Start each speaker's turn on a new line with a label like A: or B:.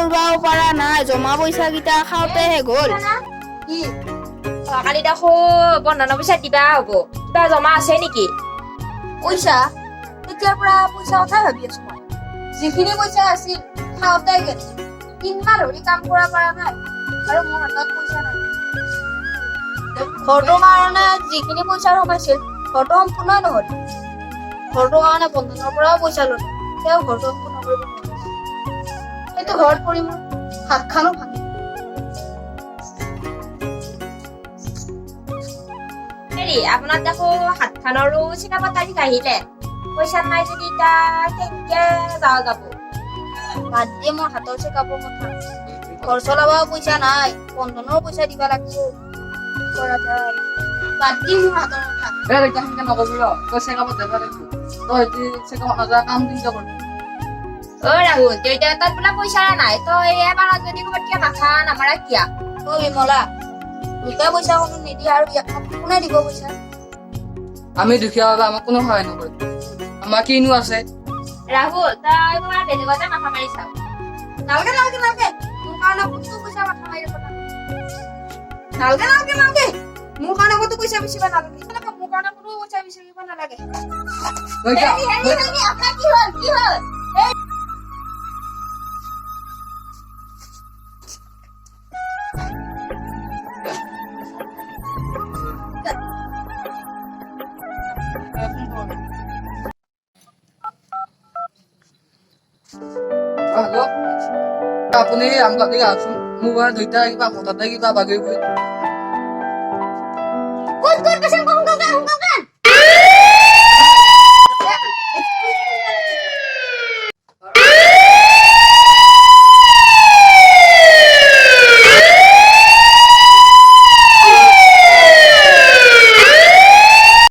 A: করবাও পারা নাই, জমা পয়সা কিটা খাওতে হে গল।
B: কি কালি দেখো বন্ধন পইচা দিবা হব কিবা জমা আছে নেকি?
C: পইচা তেতিয়াৰ পৰা পইচা কথাই ভাবি আছো মই। যিখিনি পইচা আছিল খাওঁতে গেল, 3 মাহ ধৰি কাম কৰা পৰা নাই আৰু মোৰ হাতত পইচা নাই। ঘৰটোৰ কাৰণে যিখিনি পইচা সোমাইছিল ঘৰটো সম্পূৰ্ণ নহল। ঘৰটোৰ কাৰণে বন্ধনৰ পৰাও পইচা ললো, তেওঁ ঘৰটো সম্পূৰ্ণ কৰিব নোৱাৰিছিল। সেইটো ঘৰত পৰি মোৰ হাতখনো ভাঙিল।
B: হেৰি আপোনাৰ দেখো হাতখনৰো চিনাবা তাৰিখ আহিলে, পইচা নাই যদি এতিয়া কেনেকে যাওঁ যাব?
C: বাদ দিয়ে মোৰ হাতৰ চেকআপৰ কথা। ঘৰ চলাবও পইচা নাই, বন্ধনৰ পইচা দিব লাগিব। কৰা যায়, বাদ দি মোৰ হাতৰ কথা।
D: এতিয়া সেনেকে নকবি ৰ, তই চেকআপত যাব লাগিব। তই চেকআপত নাযোৱা কাম কিন্তু কৰিবি।
B: অ ৰাহুল দেউতা তাত বোলে পইচা নাই, তই এবাৰ যদি ক'ৰবাত কিয় মাথা নামাৰা কিয়া?
C: অ বিমলা, দুটা পইচা কোনো নিদিয়ে আৰু কোনে দিব পইচা?
D: আমি দুখীয়া বাবে আমাক কোনো সহায় নকৰে। আমাৰ কিনো আছে?
B: ৰাহুল তই তোমাৰ বেলেগতে মাথা মাৰি চাও।
C: নালগে নালগে নালগে, মোৰ কাৰণে কতো পইচা মাথা মাৰিব নালাগে। নালগে নালগে নালগে, মোৰ কাৰণে কতো পইচা বিচাৰিব নালাগে। মোৰ কাৰণে কোনো পইচা বিচাৰিব নালাগে। আপোনাৰ কি হ'ল কি হ'ল?
D: হেল্ল', আপুনি আমাক আহকচোন। মোৰ ঘৰত দুইটা কিবা হঠাতে কিবা বাগৰি গৈ
C: ক'ত ক'ত পেচেণ্ট